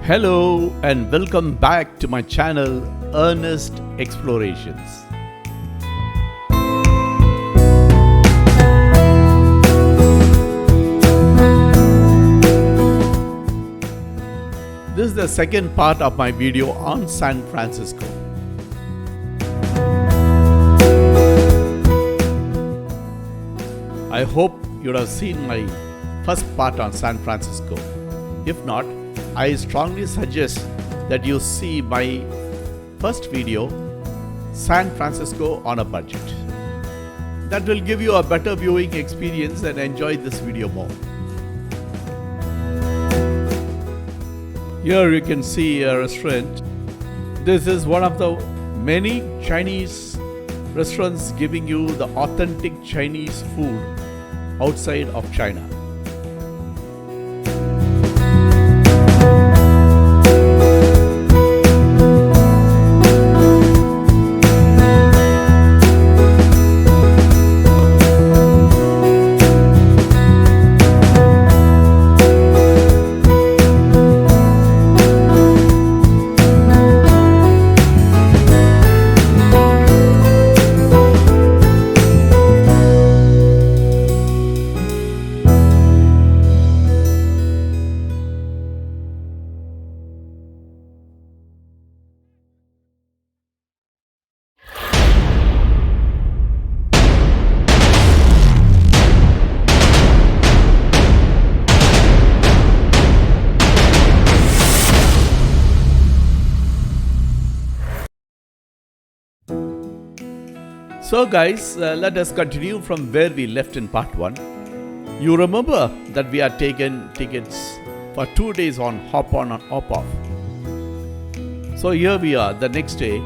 Hello and welcome back to my channel Earnest Explorations. This is the second part of my video on San Francisco. I hope you would have seen my first part on San Francisco. If not, I strongly suggest that you see my first video, San Francisco on a Budget. That will give you a better viewing experience and enjoy this video more. Here you can see a restaurant. This is one of the many Chinese restaurants giving you the authentic Chinese food outside of China. So guys, let us continue from where we left in part 1. You remember that we had taken tickets for 2 days on hop on and hop off. So here we are, the next day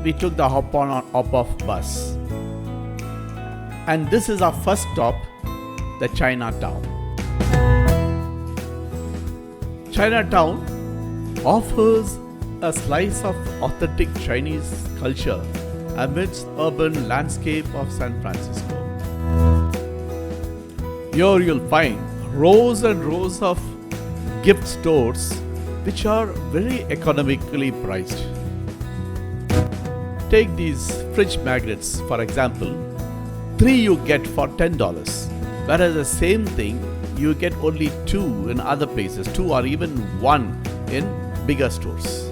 we took the hop on and hop off bus. And this is our first stop, the Chinatown. Chinatown offers a slice of authentic Chinese culture amidst urban landscape of San Francisco. Here you'll find rows and rows of gift stores which are very economically priced. Take these fridge magnets for example. 3 you get for $10, whereas the same thing you get only 2 in other places, 2 or even 1 in bigger stores.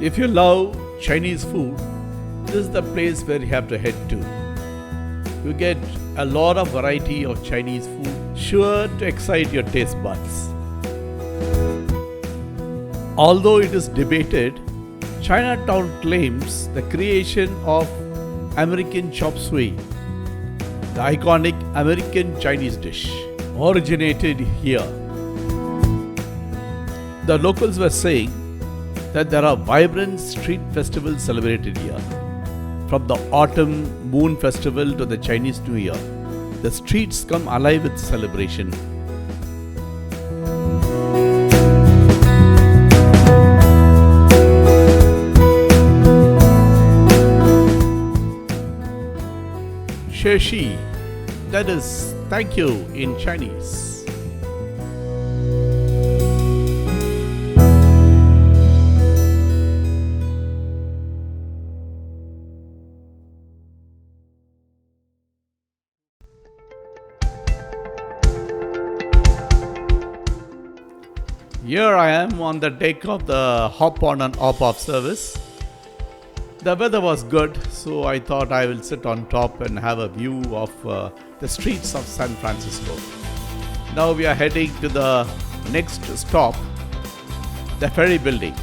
If you love Chinese food, this is the place where you have to head to. You get a lot of variety of Chinese food, sure to excite your taste buds. Although it is debated, Chinatown claims the creation of American chop suey, the iconic American Chinese dish, originated here. The locals were saying that there are vibrant street festivals celebrated here. From the Autumn Moon Festival to the Chinese New Year, the streets come alive with celebration. Sheshi, that is thank you in Chinese. Here I am on the deck of the hop on and hop off service. The weather was good, so I thought I will sit on top and have a view of the streets of San Francisco. Now we are heading to the next stop, the ferry building.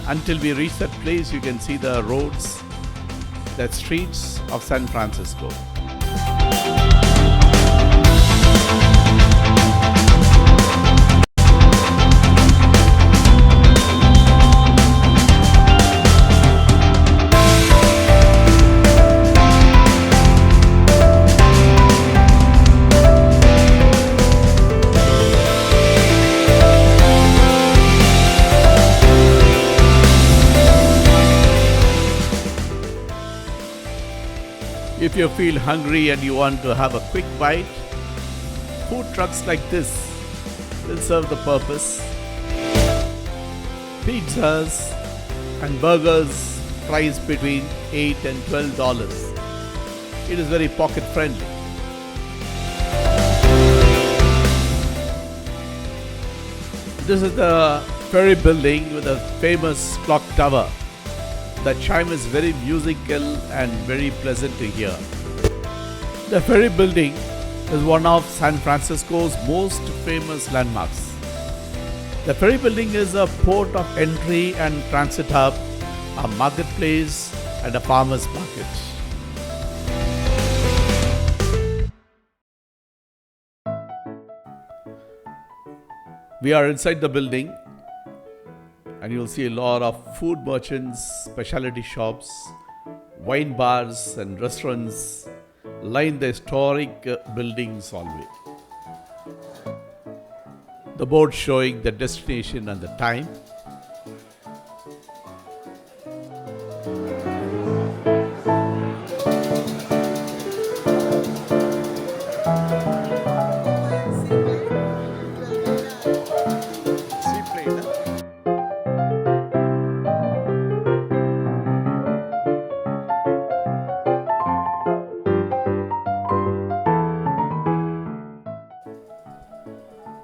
Until we reach that place, you can see the roads, the streets of San Francisco. If you feel hungry and you want to have a quick bite, food trucks like this will serve the purpose. Pizzas and burgers priced between $8 and $12. It is very pocket friendly. This is the ferry building with a famous clock tower. The chime is very musical and very pleasant to hear. The ferry building is one of San Francisco's most famous landmarks. The ferry building is a port of entry and transit hub, a marketplace, and a farmer's market. We are inside the building, and you'll see a lot of food merchants, specialty shops, wine bars, and restaurants line the historic building's hallway. The board showing the destination and the time.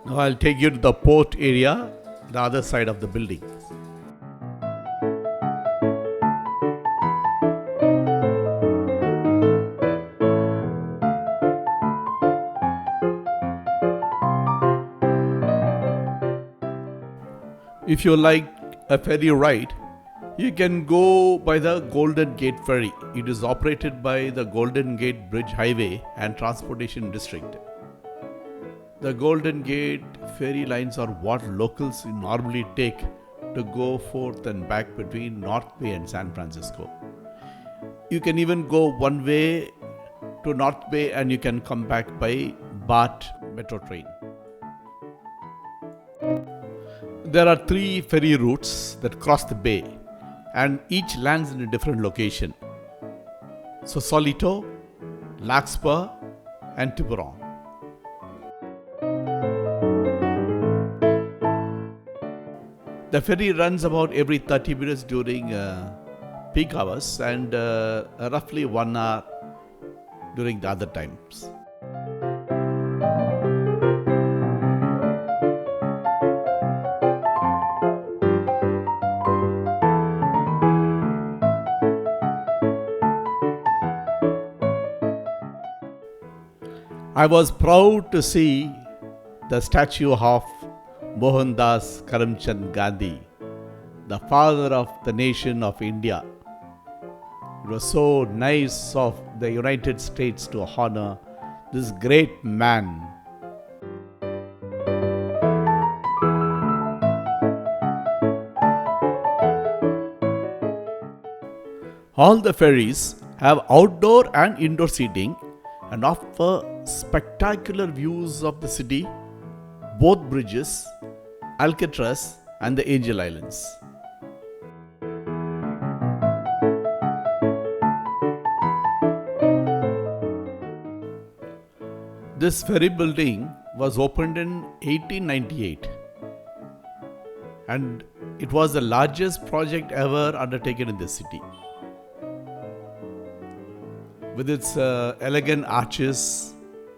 Now I'll take you to the port area, the other side of the building. If you like a ferry ride, you can go by the Golden Gate Ferry. It is operated by the Golden Gate Bridge Highway and Transportation District. The Golden Gate ferry lines are what locals normally take to go forth and back between North Bay and San Francisco. You can even go one way to North Bay and you can come back by BART metro train. There are 3 ferry routes that cross the bay and each lands in a different location. Sausalito, Larkspur, and Tiburon. The ferry runs about every 30 minutes during peak hours and roughly 1 hour during the other times. I was proud to see the statue of Mohandas Karamchand Gandhi, the father of the nation of India. It was so nice of the United States to honor this great man. All the ferries have outdoor and indoor seating and offer spectacular views of the city, both bridges, Alcatraz, and the Angel Islands. This ferry building was opened in 1898 and it was the largest project ever undertaken in the city. With its elegant arches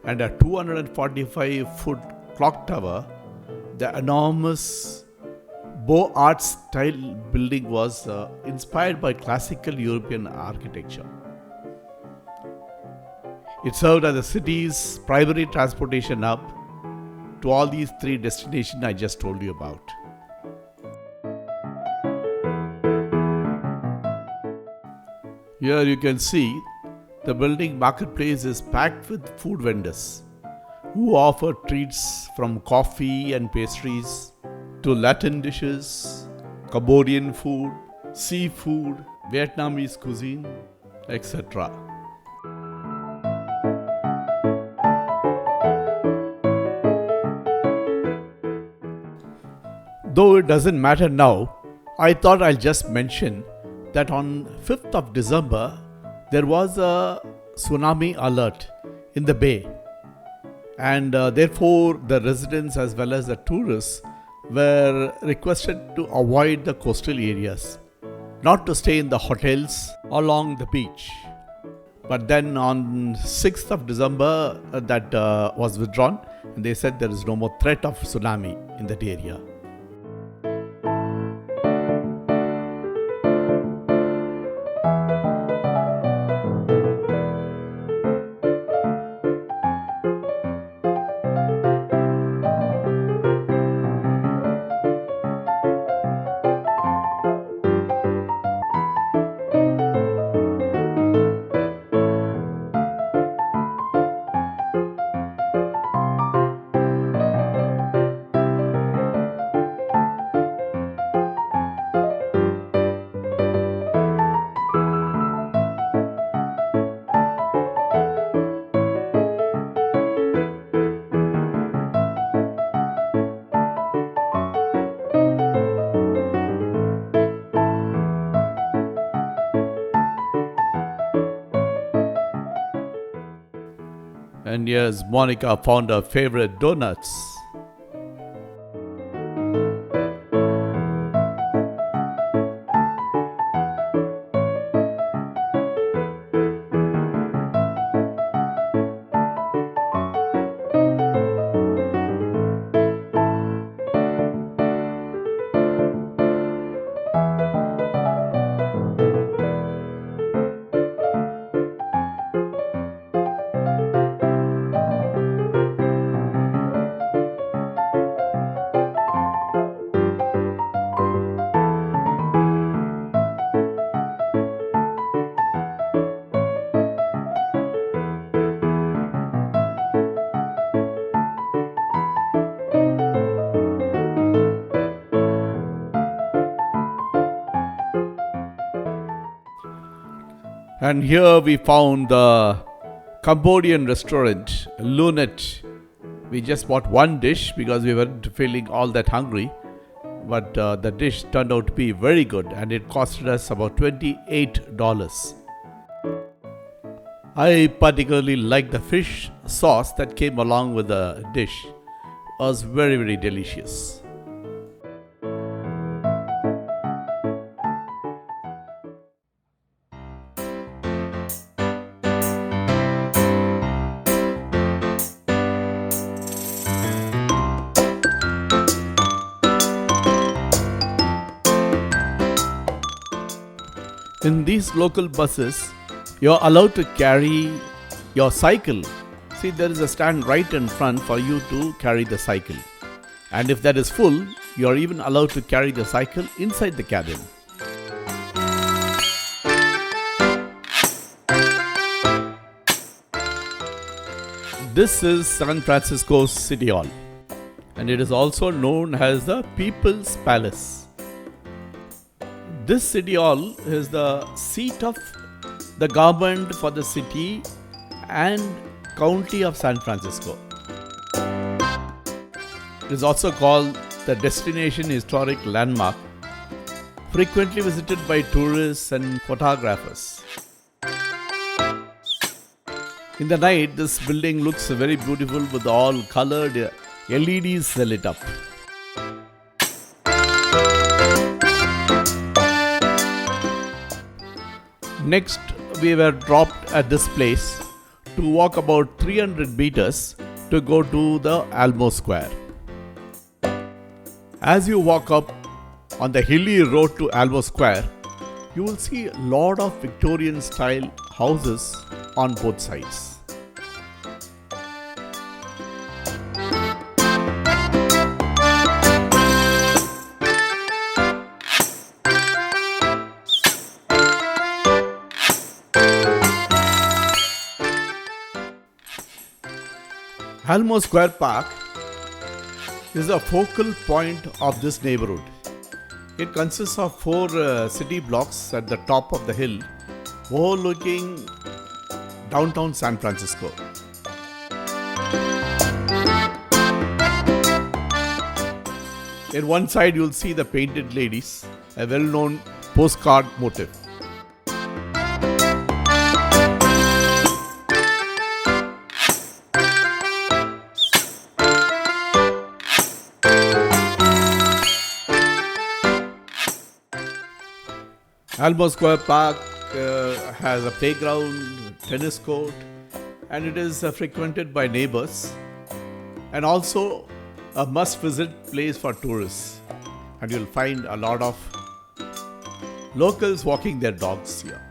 and a 245-foot clock tower, the enormous Beaux Arts style building was inspired by classical European architecture. It served as the city's primary transportation hub to all these 3 destinations I just told you about. Here you can see the building marketplace is packed with food vendors who offer treats from coffee and pastries to Latin dishes, Cambodian food, seafood, Vietnamese cuisine, etc. Though it doesn't matter now, I thought I'll just mention that on 5th of December, there was a tsunami alert in the bay and therefore the residents as well as the tourists were requested to avoid the coastal areas, not to stay in the hotels along the beach. But then on 6th of December that was withdrawn, and they said there is no more threat of tsunami in that area. And yes, Monica found her favorite donuts. And here we found the Cambodian restaurant, Lunet. We just bought one dish because we weren't feeling all that hungry. But the dish turned out to be very good and it costed us about $28. I particularly liked the fish sauce that came along with the dish. It was very, very delicious. In these local buses, you're allowed to carry your cycle. See, there is a stand right in front for you to carry the cycle. And if that is full, you're even allowed to carry the cycle inside the cabin. This is San Francisco's City Hall, and it is also known as the People's Palace. This City Hall is the seat of the government for the city and county of San Francisco. It is also called the Destination Historic Landmark, frequently visited by tourists and photographers. In the night, this building looks very beautiful with all colored LEDs lit up. Next, we were dropped at this place to walk about 300 meters to go to the Alamo Square. As you walk up on the hilly road to Alamo Square, you will see a lot of Victorian style houses on both sides. Alamo Square Park is a focal point of this neighborhood. It consists of 4 city blocks at the top of the hill overlooking downtown San Francisco. In one side you will see the Painted Ladies, a well-known postcard motif. Almo Square Park has a playground, tennis court, and it is frequented by neighbors, and also a must-visit place for tourists. And you'll find a lot of locals walking their dogs here.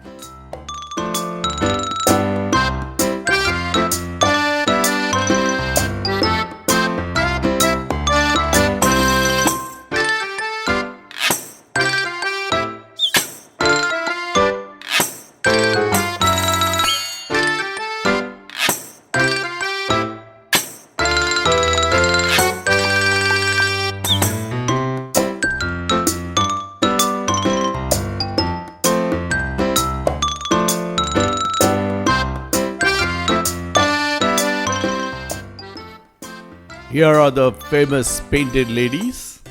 Here are the famous painted ladies.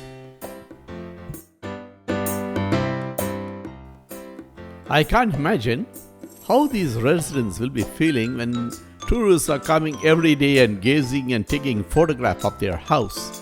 I can't imagine how these residents will be feeling when tourists are coming every day and gazing and taking photographs of their house.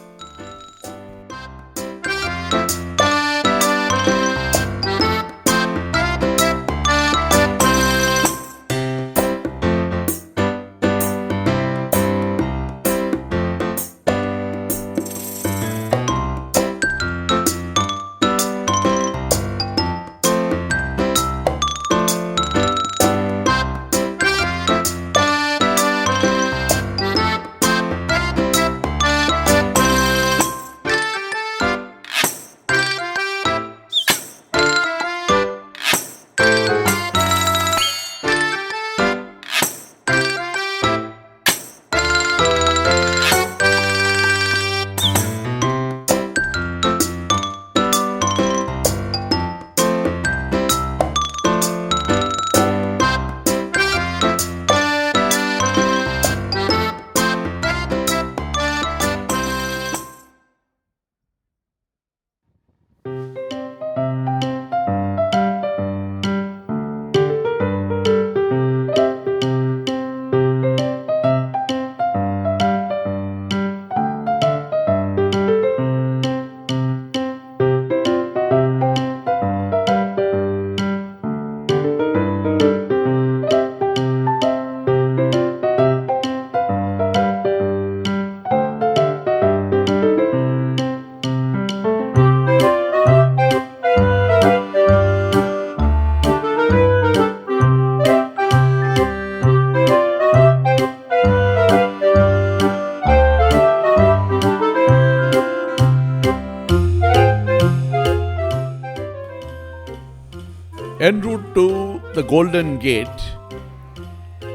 En route to the Golden Gate,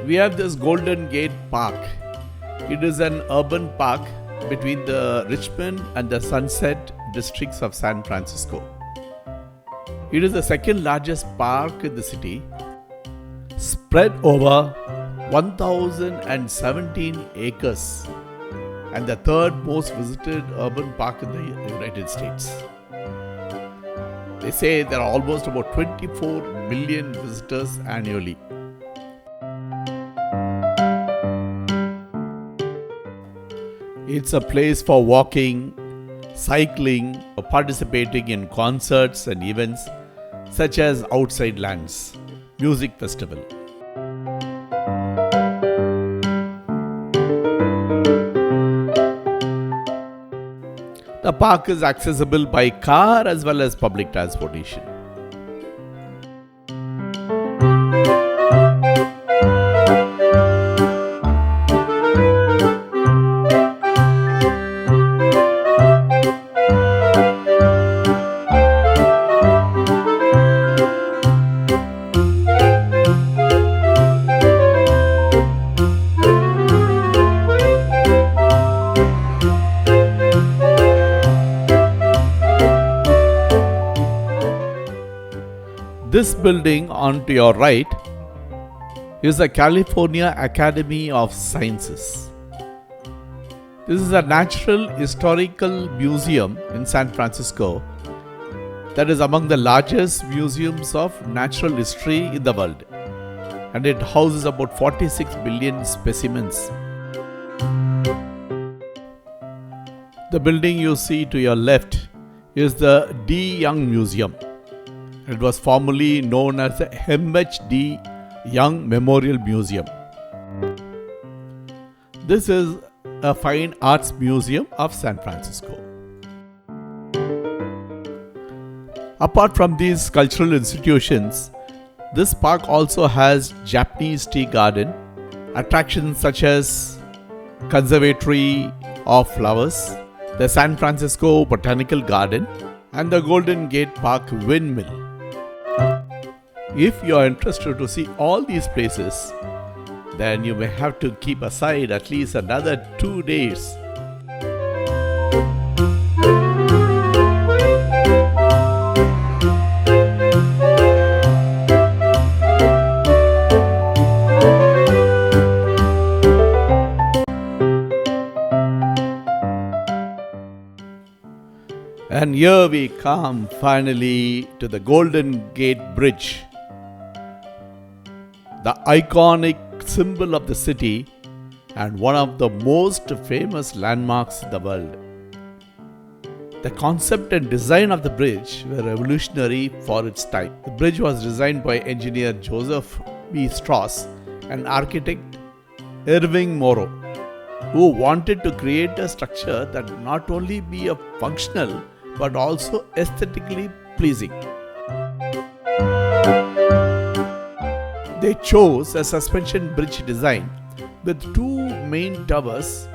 we have this Golden Gate Park. It is an urban park between the Richmond and the Sunset districts of San Francisco. It is the second largest park in the city, spread over 1,017 acres, and the third most visited urban park in the United States. They say there are almost about 24 million visitors annually. It's a place for walking, cycling, or participating in concerts and events such as Outside Lands Music Festival. The park is accessible by car as well as public transportation. This building on to your right is the California Academy of Sciences. This is a natural historical museum in San Francisco that is among the largest museums of natural history in the world, and it houses about 46 billion specimens. The building you see to your left is the D. Young Museum. It was formerly known as the MHD Young Memorial Museum. This is a fine arts museum of San Francisco. Apart from these cultural institutions, this park also has Japanese tea garden, attractions such as Conservatory of Flowers, the San Francisco Botanical Garden, and the Golden Gate Park Windmill. If you are interested to see all these places, then you may have to keep aside at least another 2 days. And here we come finally to the Golden Gate Bridge, the iconic symbol of the city and one of the most famous landmarks in the world. The concept and design of the bridge were revolutionary for its time. The bridge was designed by engineer Joseph B. Strauss and architect Irving Morrow, who wanted to create a structure that would not only be a functional but also aesthetically pleasing. They chose a suspension bridge design with two main towers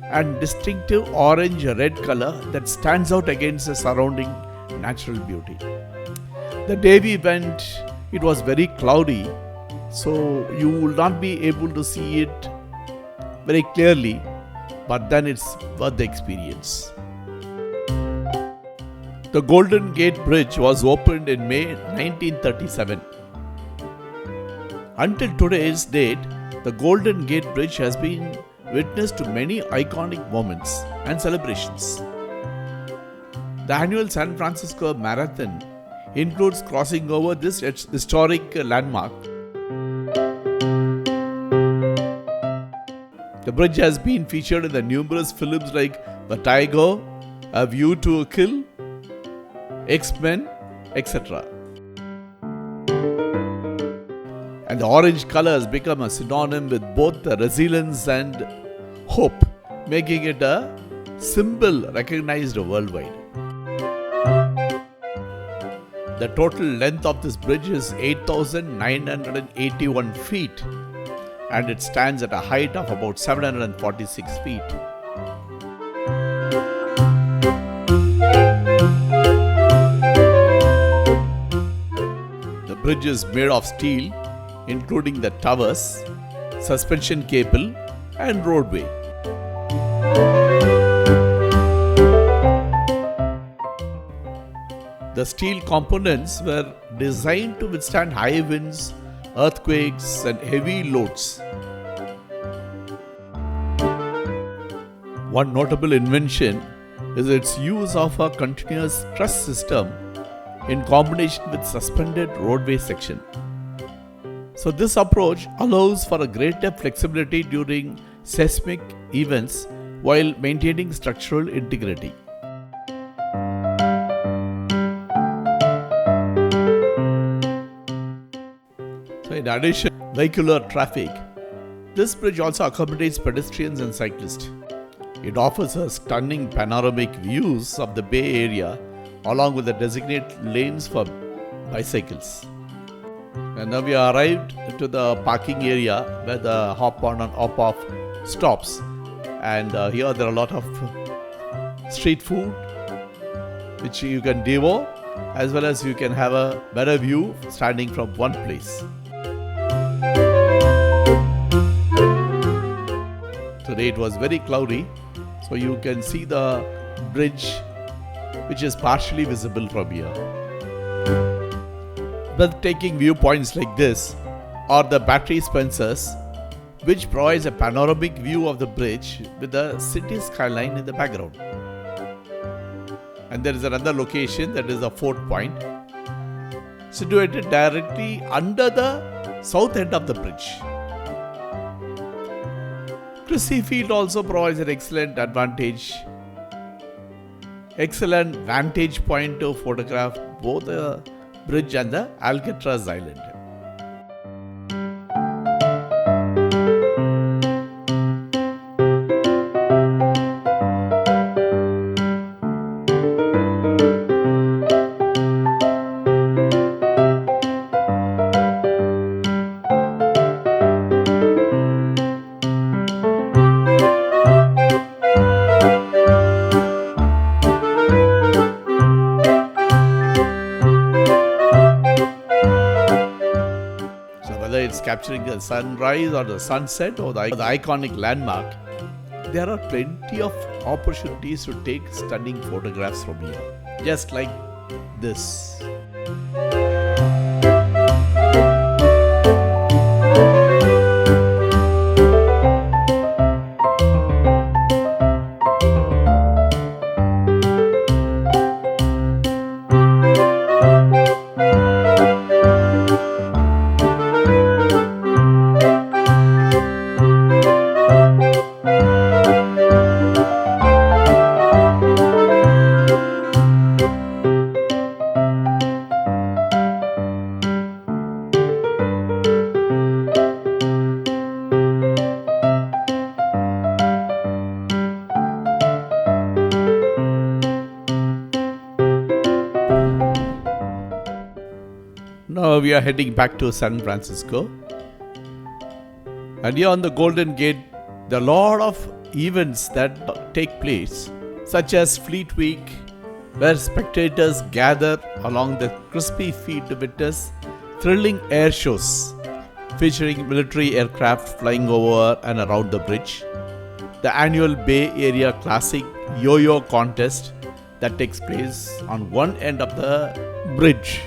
and distinctive orange-red color that stands out against the surrounding natural beauty. The day we went, it was very cloudy, so you will not be able to see it very clearly, but then it's worth the experience. The Golden Gate Bridge was opened in May 1937. Until today's date, the Golden Gate Bridge has been witness to many iconic moments and celebrations. The annual San Francisco Marathon includes crossing over this historic landmark. The bridge has been featured in the numerous films like Vertigo, A View to a Kill, X-Men, etc. And the orange color has become a synonym with both the resilience and hope, making it a symbol recognized worldwide. The total length of this bridge is 8,981 feet and it stands at a height of about 746 feet. The bridge is made of steel, including the towers, suspension cable, and roadway. The steel components were designed to withstand high winds, earthquakes, and heavy loads. One notable invention is its use of a continuous truss system in combination with suspended roadway section. So this approach allows for a greater flexibility during seismic events while maintaining structural integrity. So in addition to vehicular traffic, this bridge also accommodates pedestrians and cyclists. It offers a stunning panoramic views of the Bay Area along with the designated lanes for bicycles. And now we are arrived to the parking area where the hop on and hop off stops. And here there are a lot of street food which you can devour, as well as you can have a better view standing from one place. Today it was very cloudy, so you can see the bridge which is partially visible from here. Breathtaking viewpoints like this are the Battery Spencers, which provides a panoramic view of the bridge with the city skyline in the background. And there is another location, that is the Fort Point, situated directly under the south end of the bridge. Crissy Field also provides an excellent vantage point to photograph both the bridge and the Alcatraz island. Whether it's capturing the sunrise or the sunset or the iconic landmark, there are plenty of opportunities to take stunning photographs from here. Just like this. Now we are heading back to San Francisco. And here on the Golden Gate, there are a lot of events that take place, such as Fleet Week, where spectators gather along the crispy field to witness thrilling air shows featuring military aircraft flying over and around the bridge, the annual Bay Area Classic Yo-Yo contest that takes place on one end of the bridge.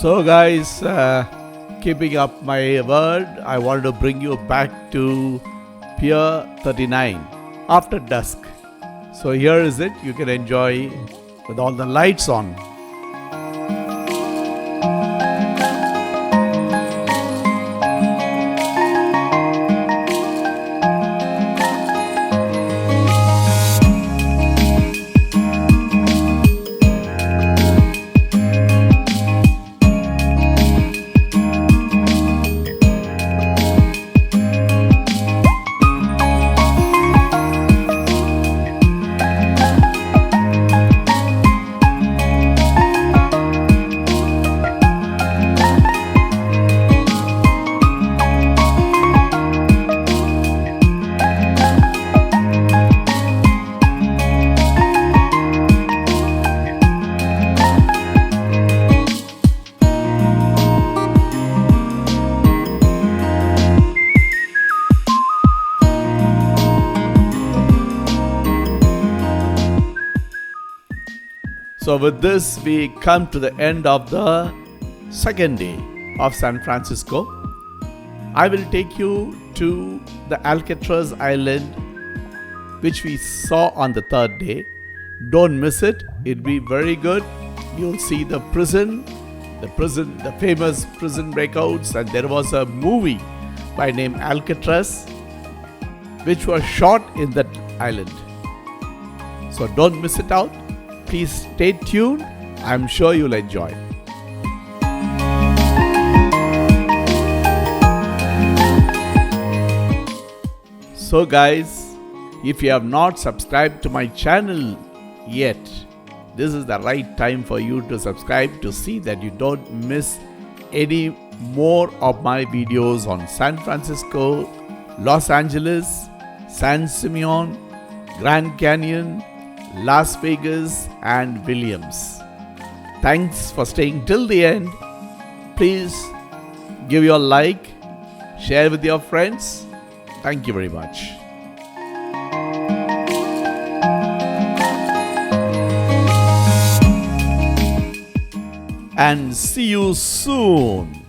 So guys, keeping up my word, I wanted to bring you back to Pier 39 after dusk. So here is it, you can enjoy with all the lights on. So with this, we come to the end of the second day of San Francisco. I will take you to the Alcatraz island, which we saw on the third day. Don't miss it. It'll be very good. You'll see the famous prison breakouts, and there was a movie by name Alcatraz, which was shot in that island. So don't miss it out. Please stay tuned. I'm sure you'll enjoy. So guys, if you have not subscribed to my channel yet, this is the right time for you to subscribe to see that you don't miss any more of my videos on San Francisco, Los Angeles, San Simeon, Grand Canyon, Las Vegas and Williams. Thanks for staying till the end. Please give your like, share with your friends. Thank you very much. And see you soon.